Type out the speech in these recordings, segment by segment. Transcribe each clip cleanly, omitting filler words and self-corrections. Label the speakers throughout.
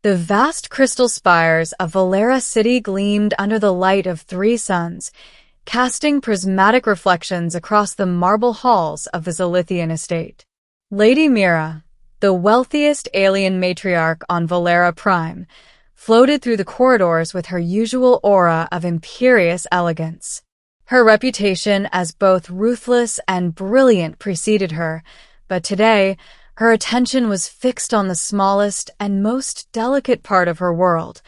Speaker 1: The vast crystal spires of Valera City gleamed under the light of 3 suns, casting prismatic reflections across the marble halls of the Zilithian estate. Lady Myrrha, the wealthiest alien matriarch on Valera Prime, floated through the corridors with her usual aura of imperious elegance. Her reputation as both ruthless and brilliant preceded her, but today, her attention was fixed on the smallest and most delicate part of her world,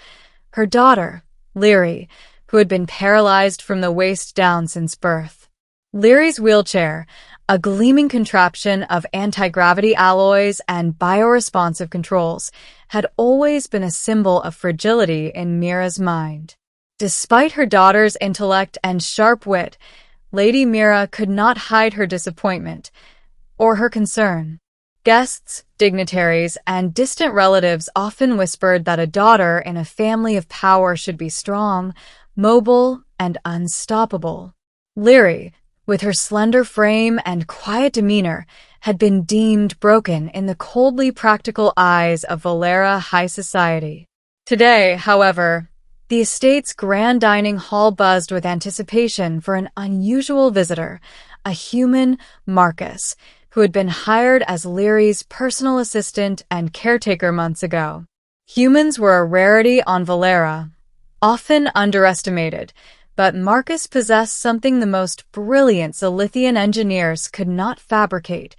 Speaker 1: her daughter, Lyri, who had been paralyzed from the waist down since birth. Lyri's wheelchair, a gleaming contraption of anti-gravity alloys and bioresponsive controls, had always been a symbol of fragility in Myrrha's mind. Despite her daughter's intellect and sharp wit, Lady Myrrha could not hide her disappointment or her concern. Guests, dignitaries, and distant relatives often whispered that a daughter in a family of power should be strong, mobile, and unstoppable. Lyri, with her slender frame and quiet demeanor, had been deemed broken in the coldly practical eyes of Valera high society. Today, however, the estate's grand dining hall buzzed with anticipation for an unusual visitor, a human Marcus, who had been hired as Lyri's personal assistant and caretaker months ago. Humans were a rarity on Valera, often underestimated, but Marcus possessed something the most brilliant Zilithian engineers could not fabricate: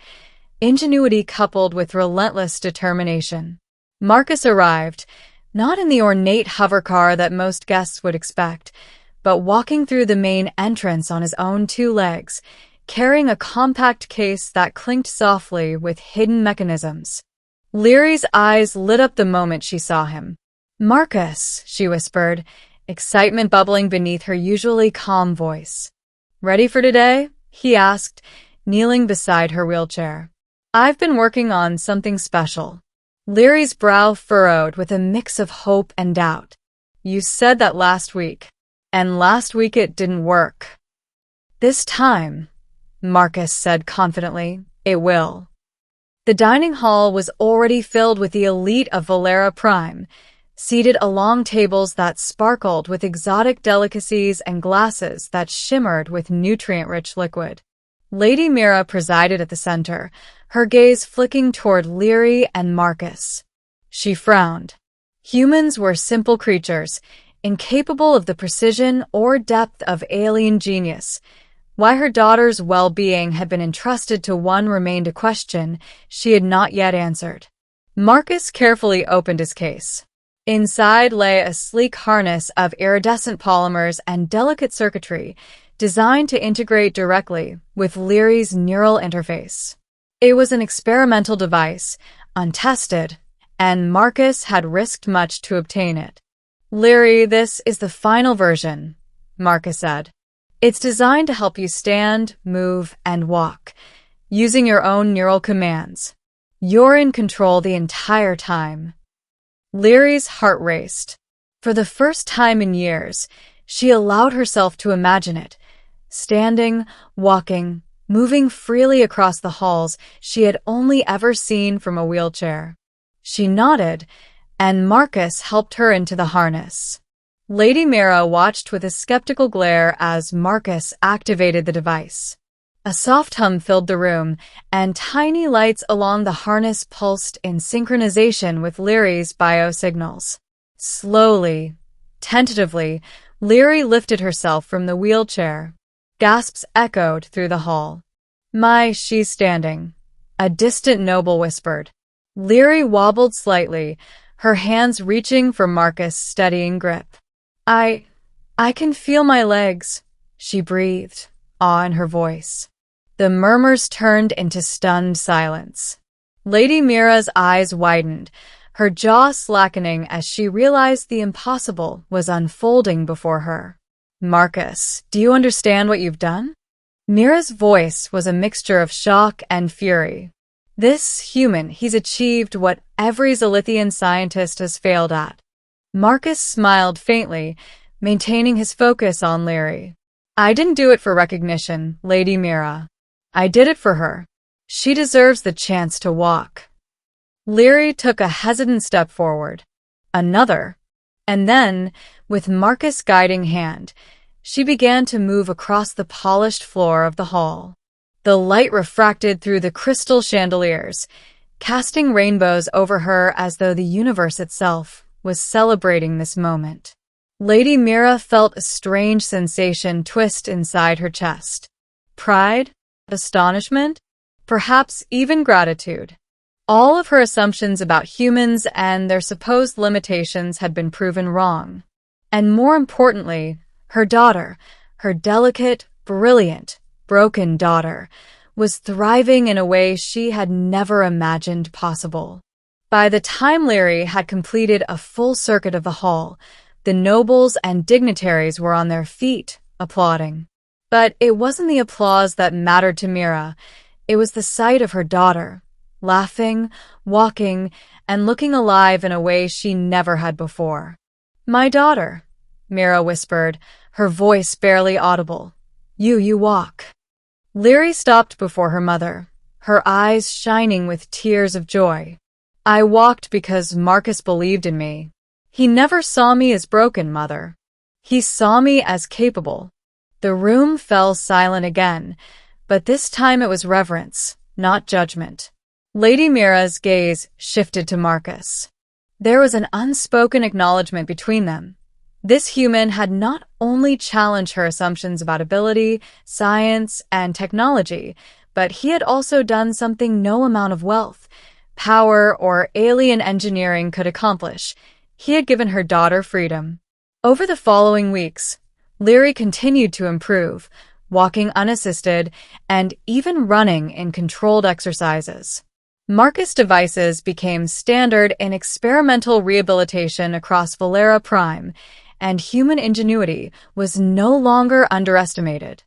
Speaker 1: ingenuity coupled with relentless determination. Marcus arrived, not in the ornate hovercar that most guests would expect, but walking through the main entrance on his own 2 legs, carrying a compact case that clinked softly with hidden mechanisms. Lyri's eyes lit up the moment she saw him. "Marcus," she whispered, excitement bubbling beneath her usually calm voice. "Ready for today?" he asked, kneeling beside her wheelchair. "I've been working on something special." Lyri's brow furrowed with a mix of hope and doubt. "You said that last week, and last week it didn't work." "This time," Marcus said confidently, "it will." The dining hall was already filled with the elite of Valera Prime, seated along tables that sparkled with exotic delicacies and glasses that shimmered with nutrient-rich liquid. Lady Myrrha presided at the center, her gaze flicking toward Lyri and Marcus. She frowned. Humans were simple creatures, incapable of the precision or depth of alien genius. Why her daughter's well-being had been entrusted to one remained a question she had not yet answered. Marcus carefully opened his case. Inside lay a sleek harness of iridescent polymers and delicate circuitry, designed to integrate directly with Lyri's neural interface. It was an experimental device, untested, and Marcus had risked much to obtain it. "Lyri, this is the final version," Marcus said. "It's designed to help you stand, move, and walk, using your own neural commands. You're in control the entire time." Lyri's heart raced. For the first time in years, she allowed herself to imagine it, standing, walking, moving freely across the halls she had only ever seen from a wheelchair. She nodded, and Marcus helped her into the harness. Lady Myrrha watched with a skeptical glare as Marcus activated the device. A soft hum filled the room, and tiny lights along the harness pulsed in synchronization with Lyri's biosignals. Slowly, tentatively, Lyri lifted herself from the wheelchair. Gasps echoed through the hall. "My, she's standing," a distant noble whispered. Lyri wobbled slightly, her hands reaching for Marcus' steadying grip. I can feel my legs," she breathed, awe in her voice. The murmurs turned into stunned silence. Lady Myrrha's eyes widened, her jaw slackening as she realized the impossible was unfolding before her. "Marcus, do you understand what you've done?" Myrrha's voice was a mixture of shock and fury. "This human, he's achieved what every Zilithian scientist has failed at." Marcus smiled faintly, maintaining his focus on Lyri. "I didn't do it for recognition, Lady Myrrha. I did it for her. She deserves the chance to walk." Lyri took a hesitant step forward. Another. And then, with Marcus' guiding hand, she began to move across the polished floor of the hall. The light refracted through the crystal chandeliers, casting rainbows over her as though the universe itself was celebrating this moment. Lady Myrrha felt a strange sensation twist inside her chest. Pride? Astonishment? Perhaps even gratitude. All of her assumptions about humans and their supposed limitations had been proven wrong. And more importantly, her daughter, her delicate, brilliant, broken daughter, was thriving in a way she had never imagined possible. By the time Lyri had completed a full circuit of the hall, the nobles and dignitaries were on their feet, applauding. But it wasn't the applause that mattered to Myrrha. It was the sight of her daughter, laughing, walking, and looking alive in a way she never had before. "My daughter," Myrrha whispered, her voice barely audible. You walk." Lyri stopped before her mother, her eyes shining with tears of joy. "I walked because Marcus believed in me. He never saw me as broken, Mother. He saw me as capable." The room fell silent again, but this time it was reverence, not judgment. Lady Myrrha's gaze shifted to Marcus. There was an unspoken acknowledgement between them. This human had not only challenged her assumptions about ability, science, and technology, but he had also done something no amount of wealth, power, or alien engineering could accomplish. He had given her daughter freedom. Over the following weeks, Lyri continued to improve, walking unassisted and even running in controlled exercises. Marcus devices became standard in experimental rehabilitation across Valera Prime, and human ingenuity was no longer underestimated.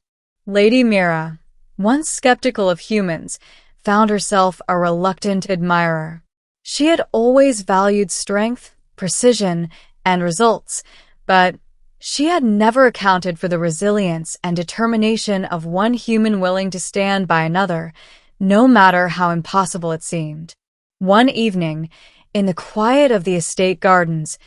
Speaker 1: Lady Myrrha, once skeptical of humans, found herself a reluctant admirer. She had always valued strength, precision, and results, but she had never accounted for the resilience and determination of one human willing to stand by another, no matter how impossible it seemed. One evening, in the quiet of the estate gardens,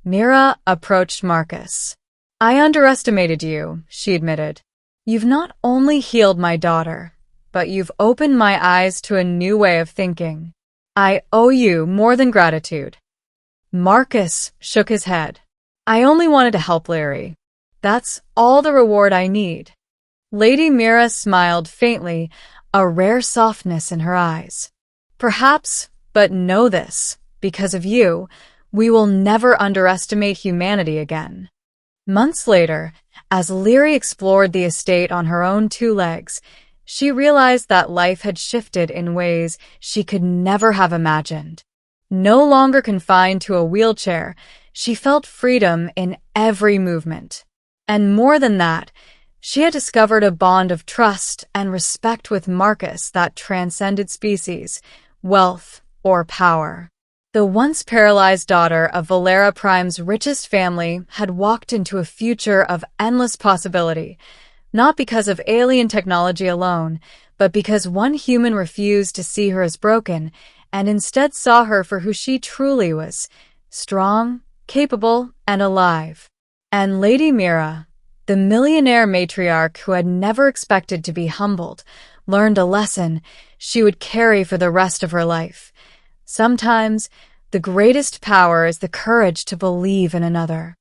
Speaker 1: Myrrha approached Marcus. "I underestimated you," she admitted. "You've not only healed my daughter, but you've opened my eyes to a new way of thinking. I owe you more than gratitude." Marcus shook his head. "I only wanted to help Lyri. That's all the reward I need." Lady Myrrha smiled faintly, a rare softness in her eyes. "Perhaps, but know this, because of you, we will never underestimate humanity again." Months later, as Lyri explored the estate on her own two legs, she realized that life had shifted in ways she could never have imagined. No longer confined to a wheelchair, she felt freedom in every movement. And more than that, she had discovered a bond of trust and respect with Marcus that transcended species, wealth, or power. The once paralyzed daughter of Valera Prime's richest family had walked into a future of endless possibility, not because of alien technology alone, but because one human refused to see her as broken and instead saw her for who she truly was, strong, capable, and alive. And Lady Myrrha, the millionaire matriarch who had never expected to be humbled, learned a lesson she would carry for the rest of her life. Sometimes, the greatest power is the courage to believe in another.